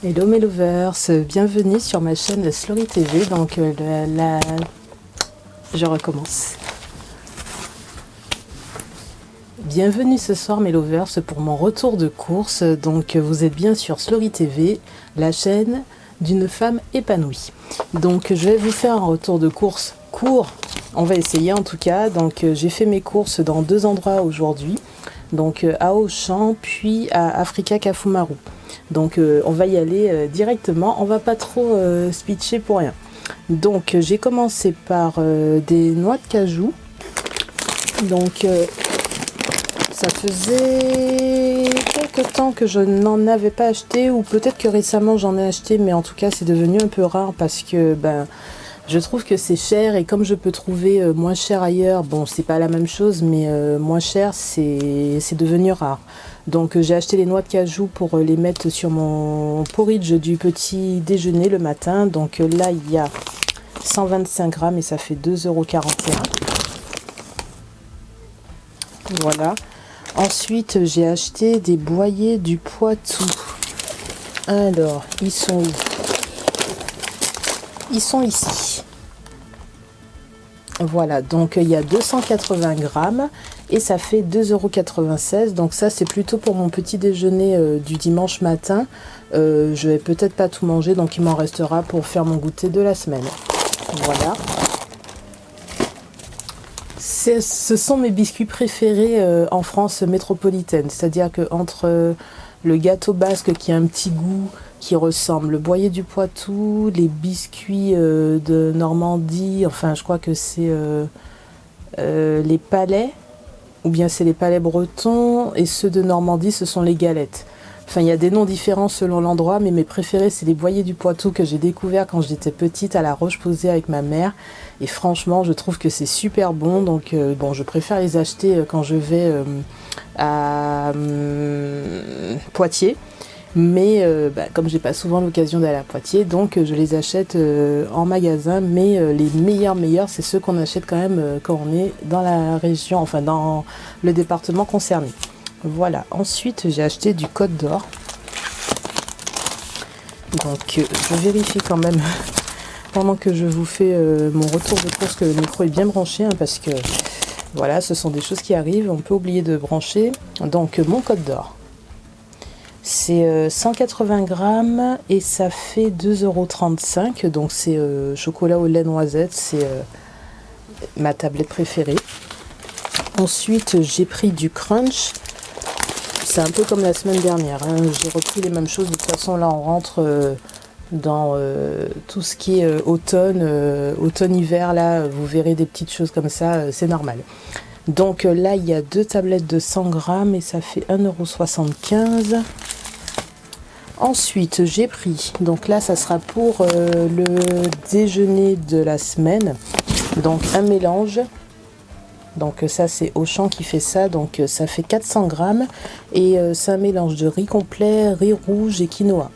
Hello mes lovers, bienvenue sur ma chaîne Slory TV. Donc je recommence. Bienvenue ce soir mes lovers pour mon retour de course. Donc vous êtes bien sur Slory TV, la chaîne d'une femme épanouie. Donc je vais vous faire un retour de course court. On va essayer en tout cas. Donc j'ai fait mes courses dans deux endroits aujourd'hui. Donc à Auchan puis à Africa Kafumaru. Donc on va y aller directement, on va pas trop speecher pour rien. Donc j'ai commencé par des noix de cajou. Donc ça faisait quelques temps que je n'en avais pas acheté, ou peut-être que récemment j'en ai acheté, mais en tout cas c'est devenu un peu rare parce que je trouve que c'est cher, et comme je peux trouver moins cher ailleurs, bon c'est pas la même chose, mais moins cher c'est devenu rare. Donc j'ai acheté les noix de cajou pour les mettre sur mon porridge du petit déjeuner le matin. Donc là il y a 125 grammes et ça fait 2,41 €. Voilà. Ensuite j'ai acheté des boyers du Poitou. Alors ils sont où? Ils sont ici. Voilà, donc il y a 280 grammes et ça fait 2,96 €. Donc ça c'est plutôt pour mon petit déjeuner du dimanche matin. Je vais peut-être pas tout manger, donc il m'en restera pour faire mon goûter de la semaine. Voilà. Ce sont mes biscuits préférés en France métropolitaine. C'est-à-dire que entre le gâteau basque qui a un petit goût qui ressemble, le boyer du Poitou, les biscuits de Normandie, enfin je crois que c'est les palais, ou bien c'est les palais bretons, et ceux de Normandie ce sont les galettes. Enfin il y a des noms différents selon l'endroit, mais mes préférés c'est les boyers du Poitou que j'ai découvert quand j'étais petite à La Roche-Posay avec ma mère, et franchement je trouve que c'est super bon. Donc bon, je préfère les acheter quand je vais à Poitiers. Mais comme j'ai pas souvent l'occasion d'aller à Poitiers, donc je les achète en magasin. Mais les meilleurs c'est ceux qu'on achète quand même quand on est dans la région, enfin dans le département concerné. Voilà. Ensuite j'ai acheté du Côte d'Or. Donc je vérifie quand même pendant que je vous fais mon retour de course que le micro est bien branché, parce que voilà, ce sont des choses qui arrivent, on peut oublier de brancher. Donc mon Côte d'Or, c'est 180 grammes et ça fait 2,35 €. Donc c'est chocolat au lait noisette, c'est ma tablette préférée. Ensuite j'ai pris du Crunch. C'est un peu comme la semaine dernière, hein. J'ai repris les mêmes choses. De toute façon là on rentre dans tout ce qui est automne-hiver. Là vous verrez des petites choses comme ça, c'est normal. Donc là il y a deux tablettes de 100 grammes et ça fait 1,75 €. Ensuite j'ai pris, donc là ça sera pour le déjeuner de la semaine, donc un mélange. Donc ça c'est Auchan qui fait ça, donc ça fait 400 grammes et c'est un mélange de riz complet, riz rouge et quinoa.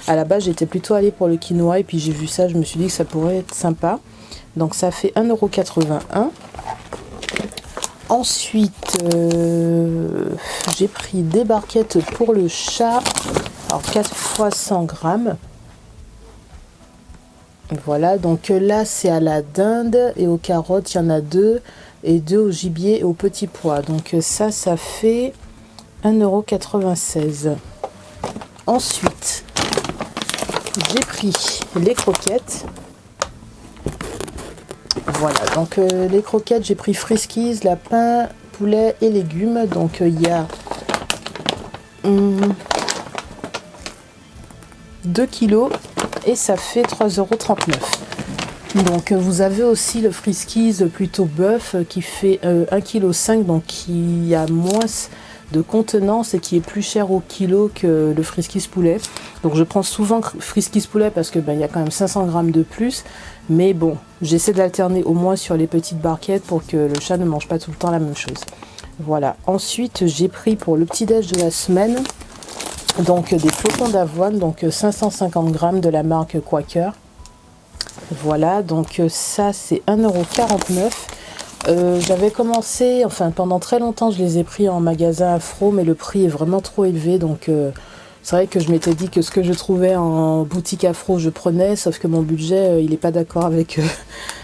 À la base j'étais plutôt allée pour le quinoa, et puis j'ai vu ça, je me suis dit que ça pourrait être sympa. Donc ça fait 1,81 €. Ensuite j'ai pris des barquettes pour le chat, alors 4 fois 100 grammes. Voilà, donc là c'est à la dinde et aux carottes, il y en a deux, et deux au gibier et aux petits pois. Donc ça fait 1,96 €. Ensuite j'ai pris les croquettes. Voilà, donc les croquettes j'ai pris Friskies, lapin, poulet et légumes. Donc il y a 2 kilos et ça fait 3,39 €. Donc vous avez aussi le Friskies plutôt bœuf qui fait 1,5 kg, donc qui a moins de contenance et qui est plus cher au kilo que le Friskies poulet. Donc je prends souvent Friskies poulet parce que il y a quand même 500 grammes de plus. Mais bon, j'essaie d'alterner au moins sur les petites barquettes pour que le chat ne mange pas tout le temps la même chose. Voilà. Ensuite j'ai pris pour le petit déj de la semaine, donc des flocons d'avoine, donc 550 grammes de la marque Quaker. Voilà, donc ça c'est 1,49 €. J'avais commencé, enfin pendant très longtemps je les ai pris en magasin Afro, mais le prix est vraiment trop élevé, donc C'est vrai que je m'étais dit que ce que je trouvais en boutique afro, je prenais, sauf que mon budget, il n'est pas d'accord avec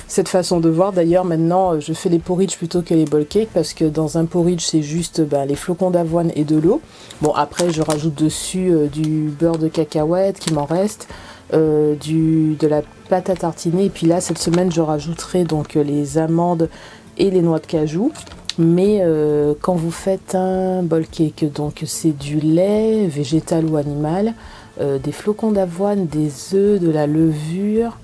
cette façon de voir. D'ailleurs, maintenant, je fais les porridge plutôt que les bowl cakes, parce que dans un porridge, c'est juste les flocons d'avoine et de l'eau. Bon, après, je rajoute dessus du beurre de cacahuète qui m'en reste, de la pâte à tartiner, et puis là, cette semaine, je rajouterai donc les amandes et les noix de cajou. Mais quand vous faites un bowl cake, donc c'est du lait végétal ou animal, des flocons d'avoine, des œufs, de la levure.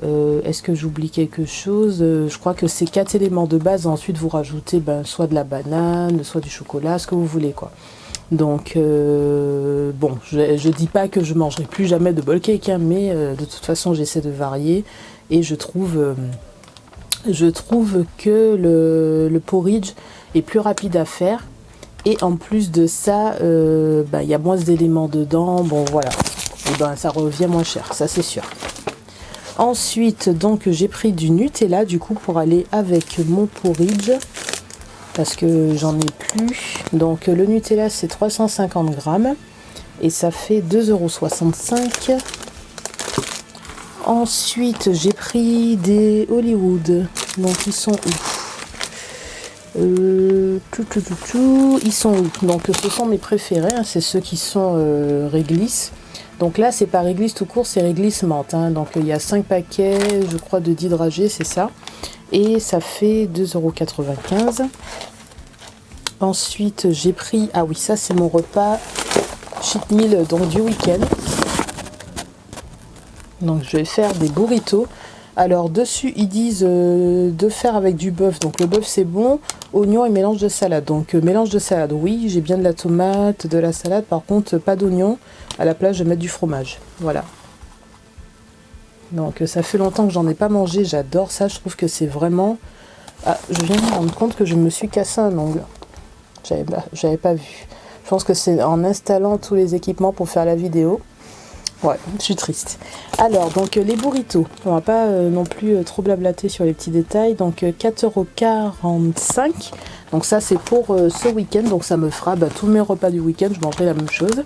Est-ce que j'oublie quelque chose? Je crois que c'est 4 éléments de base. Ensuite, vous rajoutez soit de la banane, soit du chocolat, ce que vous voulez, quoi. Donc, bon, je dis pas que je mangerai plus jamais de bowl cake, hein, mais de toute façon, j'essaie de varier. Et je trouve que le porridge est plus rapide à faire. Et en plus de ça, y a moins d'éléments dedans. Bon, voilà. Et ça revient moins cher, ça c'est sûr. Ensuite, donc, j'ai pris du Nutella, du coup, pour aller avec mon porridge. Parce que j'en ai plus. Donc, le Nutella, c'est 350 grammes. Et ça fait 2,65 €. Ensuite, j'ai pris des Hollywood. Donc, ils sont où? Ils sont où? Donc, ce sont mes préférés. Hein, c'est ceux qui sont réglisse. Donc là, c'est pas réglisse tout court, c'est réglisse menthe. Hein. Donc, il y a 5 paquets, je crois, de 10 dragées, c'est ça. Et ça fait 2,95 €. Ensuite, j'ai pris... Ah oui, ça, c'est mon repas cheat meal donc, du week-end. Donc je vais faire des burritos. Alors dessus ils disent de faire avec du bœuf. Donc le bœuf c'est bon. Oignon et mélange de salade. Donc mélange de salade, oui, j'ai bien de la tomate, de la salade. Par contre pas d'oignon. À la place je vais mettre du fromage. Voilà. Donc ça fait longtemps que j'en ai pas mangé. J'adore ça. Je trouve que c'est vraiment... Ah, je viens de me rendre compte que je me suis cassé un ongle. J'avais pas vu. Je pense que c'est en installant tous les équipements pour faire la vidéo. Ouais, je suis triste. Alors, donc les burritos, on va pas non plus trop blablater sur les petits détails. Donc 4,45 €. Donc ça c'est pour ce week-end. Donc ça me fera tous mes repas du week-end, je mangerai la même chose.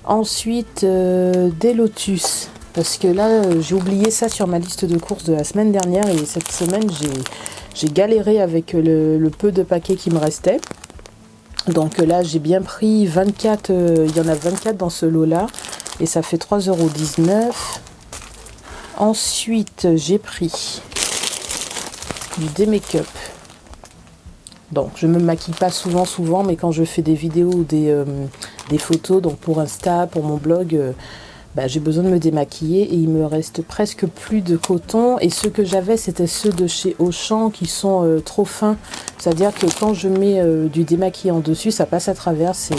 Ensuite, des lotus. Parce que là, j'ai oublié ça sur ma liste de courses de la semaine dernière. Et cette semaine, j'ai galéré avec le peu de paquets qui me restait. Donc là, j'ai bien pris 24. Il y en a 24 dans ce lot-là. Et ça fait 3,19 €. Ensuite, j'ai pris du D-Make-up. Donc, je me maquille pas souvent, mais quand je fais des vidéos ou des photos, donc pour Insta, pour mon blog, j'ai besoin de me démaquiller et il me reste presque plus de coton. Et ceux que j'avais, c'était ceux de chez Auchan qui sont trop fins. C'est-à-dire que quand je mets du démaquillant dessus, ça passe à travers. C'est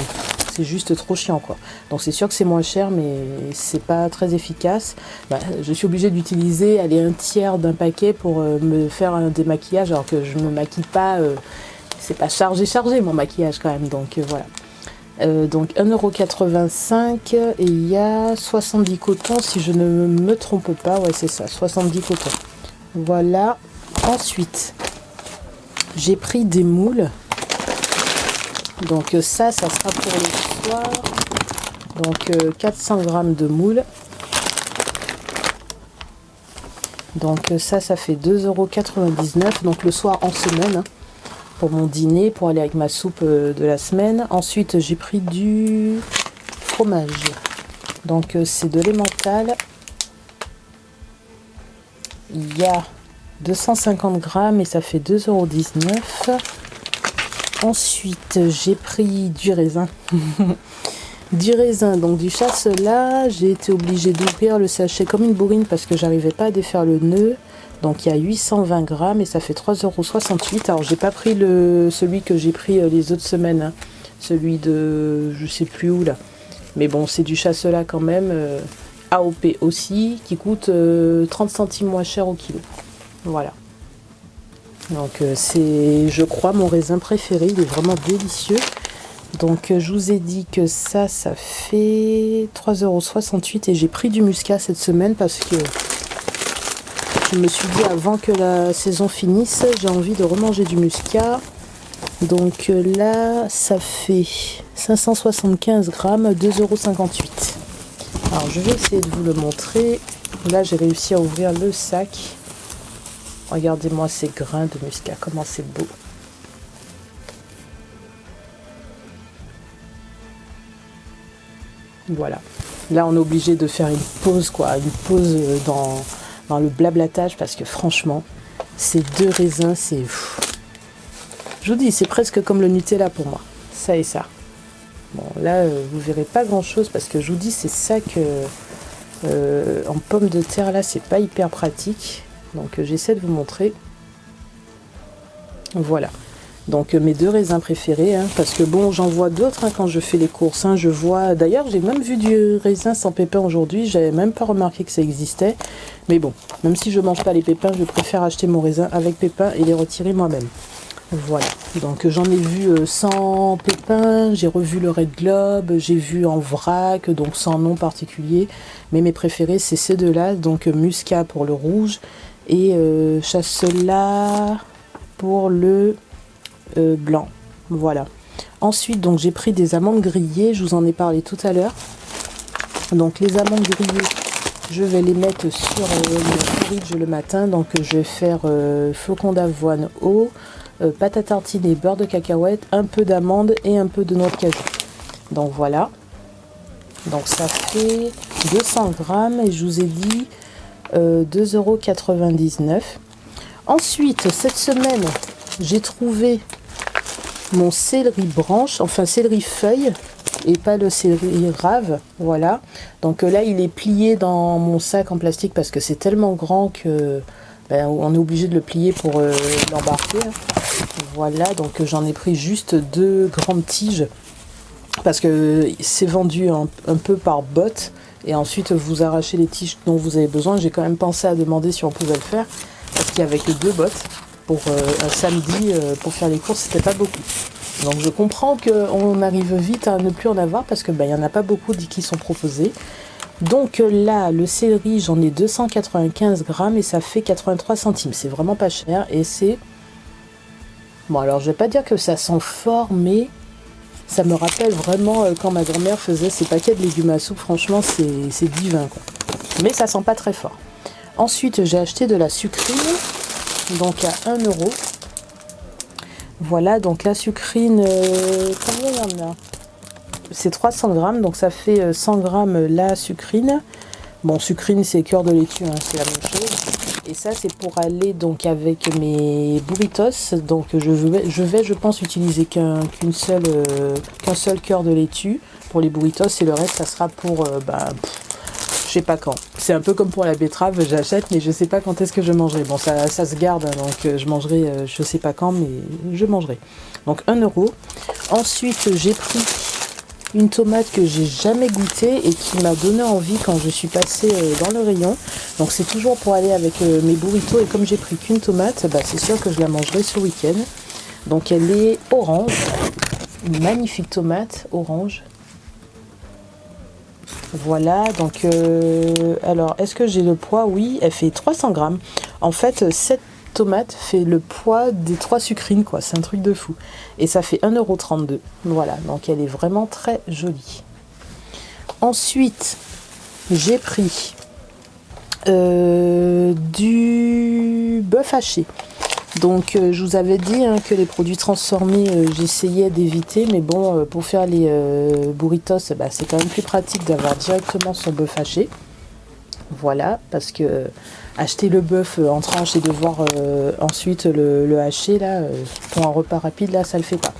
juste trop chiant, quoi. Donc c'est sûr que c'est moins cher, mais c'est pas très efficace. Je suis obligée d'utiliser un tiers d'un paquet pour me faire un démaquillage, alors que je ne me maquille pas. C'est pas chargé mon maquillage quand même. Donc voilà. Donc 1,85 € et il y a 70 cotons si je ne me trompe pas. Ouais, c'est ça, 70 cotons. Voilà. Ensuite, j'ai pris des moules. Donc ça sera pour le soir. Donc 400 grammes de moules. Donc ça fait 2,99 €. Donc le soir en semaine, hein, pour mon dîner, pour aller avec ma soupe de la semaine. Ensuite, j'ai pris du fromage. Donc c'est de l'emmental. Il y a 250 grammes et ça fait 2,19 €. Ensuite, j'ai pris du raisin. Du raisin, donc du chasselas. J'ai été obligée d'ouvrir le sachet comme une bourrine parce que j'arrivais pas à défaire le nœud. Donc il y a 820 grammes et ça fait 3,68 €. Alors j'ai pas pris celui que j'ai pris les autres semaines. Hein. Celui de je sais plus où là. Mais bon, c'est du chasselas quand même. AOP aussi, qui coûte 30 centimes moins cher au kilo. Voilà. Donc c'est, je crois, mon raisin préféré. Il est vraiment délicieux. Donc je vous ai dit que ça fait 3,68 € et j'ai pris du muscat cette semaine parce que je me suis dit avant que la saison finisse, j'ai envie de remanger du muscat. Donc là, ça fait 575 grammes, 2,58 €. Alors je vais essayer de vous le montrer. Là, j'ai réussi à ouvrir le sac. Regardez-moi ces grains de muscat, comment c'est beau. Voilà. Là, on est obligé de faire une pause, quoi. Une pause dans le blablatage parce que franchement, ces deux raisins, c'est... Je vous dis, c'est presque comme le Nutella pour moi. Ça et ça. Bon, là, vous verrez pas grand-chose parce que je vous dis, ces sacs en pommes de terre, là, c'est pas hyper pratique. Donc, j'essaie de vous montrer. Voilà. Donc, mes deux raisins préférés. Hein, parce que bon, j'en vois d'autres quand je fais les courses. Hein, je vois... D'ailleurs, j'ai même vu du raisin sans pépins aujourd'hui. J'avais même pas remarqué que ça existait. Mais bon, même si je mange pas les pépins, je préfère acheter mon raisin avec pépins et les retirer moi-même. Voilà, donc j'en ai vu sans pépins, j'ai revu le Red Globe, j'ai vu en vrac, donc sans nom particulier. Mais mes préférés, c'est ces deux-là, donc Muscat pour le rouge et Chasselas pour le blanc. Voilà. Ensuite, donc j'ai pris des amandes grillées, je vous en ai parlé tout à l'heure. Donc les amandes grillées, je vais les mettre sur le porridge le matin. Donc je vais faire flocons d'avoine eau, pâte à tartiner, beurre de cacahuète, un peu d'amande et un peu de noix de cajou. Donc voilà. Donc ça fait 200 grammes et je vous ai dit 2,99 €. Ensuite, cette semaine, j'ai trouvé mon céleri branche, enfin céleri feuille et pas le céleri rave. Voilà. Donc là, il est plié dans mon sac en plastique parce que c'est tellement grand que on est obligé de le plier pour l'embarquer. Voilà, donc j'en ai pris juste 2 grandes tiges parce que c'est vendu un peu par botte et ensuite vous arrachez les tiges dont vous avez besoin. J'ai quand même pensé à demander si on pouvait le faire parce qu'il y avait que 2 bottes pour un samedi pour faire les courses, c'était pas beaucoup. Donc je comprends qu'on arrive vite à ne plus en avoir parce que il n'y en a pas beaucoup qui sont proposés. Donc là, le céleri, j'en ai 295 grammes et ça fait 83 centimes. C'est vraiment pas cher et c'est... Bon, alors je vais pas dire que ça sent fort, mais ça me rappelle vraiment quand ma grand-mère faisait ses paquets de légumes à soupe. Franchement, c'est divin, quoi. Mais ça sent pas très fort. Ensuite, j'ai acheté de la sucrine, donc à 1 €. Voilà, donc la sucrine, combien il y en a? C'est 300 grammes, donc ça fait 100 grammes la sucrine. Bon, sucrine, c'est cœur de laitue, hein, c'est la même chose. Et ça, c'est pour aller donc avec mes burritos. Donc je pense, utiliser qu'un seul cœur de laitue pour les burritos. Et le reste, ça sera pour, je sais pas quand. C'est un peu comme pour la betterave, j'achète, mais je sais pas quand est-ce que je mangerai. Bon, ça se garde, hein, donc je mangerai, je sais pas quand, mais je mangerai. Donc 1 €. Ensuite, j'ai pris une tomate que j'ai jamais goûtée et qui m'a donné envie quand je suis passée dans le rayon. Donc c'est toujours pour aller avec mes burritos et comme j'ai pris qu'une tomate, c'est sûr que je la mangerai ce week-end. Donc elle est orange, une magnifique tomate orange. Voilà, donc alors est-ce que j'ai le poids? Oui, elle fait 300 grammes. En fait, cette tomate fait le poids des 3 sucrines, quoi. C'est un truc de fou. Et ça fait 1,32 €. Voilà, donc elle est vraiment très jolie. Ensuite, j'ai pris du bœuf haché. Donc je vous avais dit que les produits transformés, j'essayais d'éviter, mais bon, pour faire les burritos, c'est quand même plus pratique d'avoir directement son bœuf haché. Voilà, parce que acheter le bœuf en tranches et devoir ensuite le hacher, là, pour un repas rapide, là, ça le fait pas.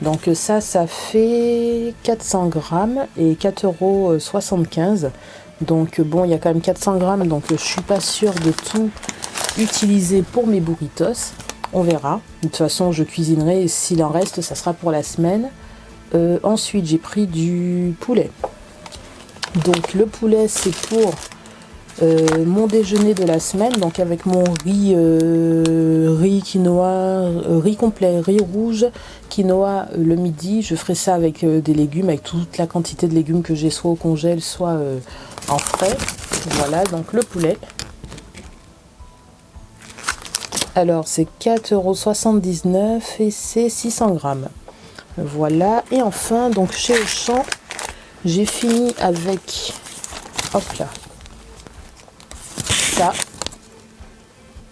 Donc ça fait 400 grammes et 4,75 €. Donc bon, il y a quand même 400 grammes, donc je suis pas sûre de tout utiliser pour mes burritos. On verra. De toute façon, je cuisinerai et s'il en reste, ça sera pour la semaine. Ensuite, j'ai pris du poulet. Donc le poulet, c'est pour mon déjeuner de la semaine, donc avec mon riz quinoa, riz complet, riz rouge, quinoa le midi. Je ferai ça avec des légumes, avec toute la quantité de légumes que j'ai soit au congèle, soit en frais. Voilà, donc le poulet. Alors c'est 4,79 € et c'est 600 grammes. Voilà, et enfin donc chez Auchan, j'ai fini avec, hop là, ça.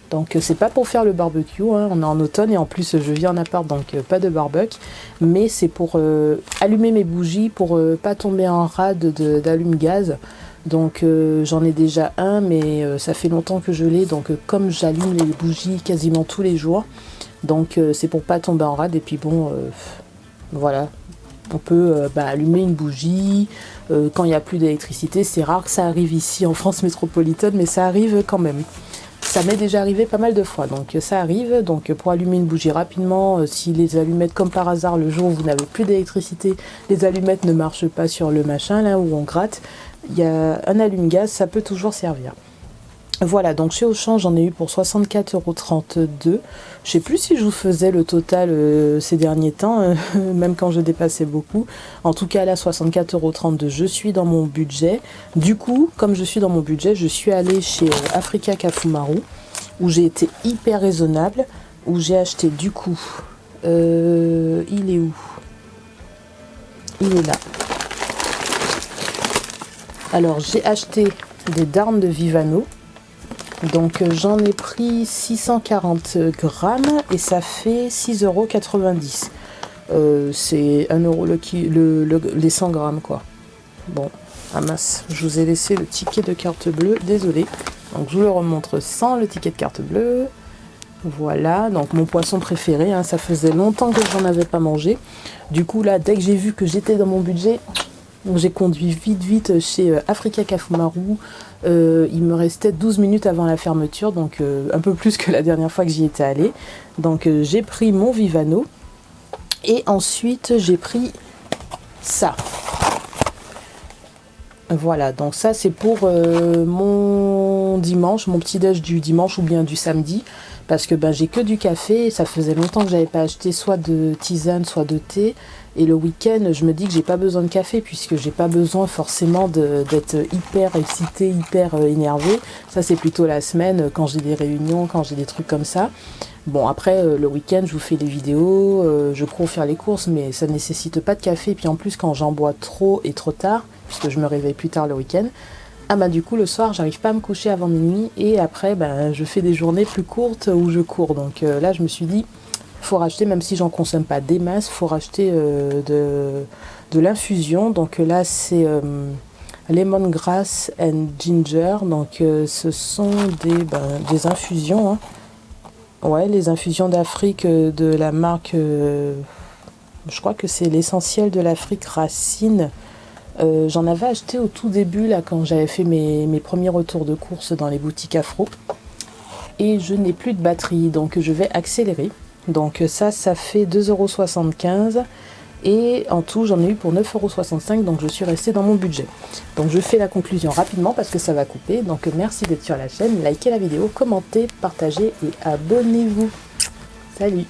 Donc c'est pas pour faire le barbecue, hein, on est en automne et en plus je vis en appart donc pas de barbecue, mais c'est pour allumer mes bougies pour pas tomber en rade d'allume-gaz. Donc j'en ai déjà un, mais ça fait longtemps que je l'ai, donc comme j'allume les bougies quasiment tous les jours, donc c'est pour pas tomber en rade. Et puis bon, voilà, on peut allumer une bougie quand il n'y a plus d'électricité. C'est rare que ça arrive ici en France métropolitaine, mais ça arrive quand même. Ça m'est déjà arrivé pas mal de fois, donc ça arrive. Donc pour allumer une bougie rapidement, si les allumettes, comme par hasard, le jour où vous n'avez plus d'électricité, les allumettes ne marchent pas sur le machin là où on gratte, il y a un allume-gaz, ça peut toujours servir. Voilà, donc chez Auchan, j'en ai eu pour 64,32 €. Je sais plus si je vous faisais le total ces derniers temps, même quand je dépassais beaucoup. En tout cas, là, 64,32 €, je suis dans mon budget. Du coup, comme je suis dans mon budget, je suis allée chez Africa Kafumaru, où j'ai été hyper raisonnable, où j'ai acheté du coup... il est où? Il est là. Alors, j'ai acheté des darnes de Vivano. Donc j'en ai pris 640 grammes et ça fait 6,90 €. C'est 1 € les 100 grammes quoi. Bon, ah mince, je vous ai laissé le ticket de carte bleue, désolé. Donc je vous le remontre sans le ticket de carte bleue. Voilà, donc mon poisson préféré, hein, ça faisait longtemps que j'en avais pas mangé. Du coup là, dès que j'ai vu que j'étais dans mon budget, donc j'ai conduit vite chez Africa Kafumaru. Il me restait 12 minutes avant la fermeture, donc un peu plus que la dernière fois que j'y étais allée. Donc j'ai pris mon Vivano et ensuite j'ai pris ça. Voilà, donc ça c'est pour mon dimanche, mon petit déj du dimanche ou bien du samedi, parce que j'ai que du café, et ça faisait longtemps que j'avais pas acheté soit de tisane, soit de thé, et le week-end je me dis que j'ai pas besoin de café, puisque j'ai pas besoin forcément d'être hyper excitée, hyper énervée. Ça c'est plutôt la semaine, quand j'ai des réunions, quand j'ai des trucs comme ça. Bon après le week-end je vous fais des vidéos, je cours faire les courses, mais ça nécessite pas de café, et puis en plus quand j'en bois trop et trop tard, puisque je me réveille plus tard le week-end, du coup le soir j'arrive pas à me coucher avant minuit, et après je fais des journées plus courtes où je cours. Donc là je me suis dit, faut racheter, même si j'en consomme pas des masses, faut racheter de l'infusion. Donc là c'est lemongrass and ginger, donc ce sont des infusions, hein. Ouais, les infusions d'Afrique de la marque, je crois que c'est l'essentiel de l'Afrique Racine. J'en avais acheté au tout début, là, quand j'avais fait mes premiers retours de course dans les boutiques Afro. Et je n'ai plus de batterie, donc je vais accélérer. Donc ça fait 2,75 €. Et en tout, j'en ai eu pour 9,65 €, donc je suis restée dans mon budget. Donc je fais la conclusion rapidement parce que ça va couper. Donc merci d'être sur la chaîne, likez la vidéo, commentez, partagez et abonnez-vous. Salut!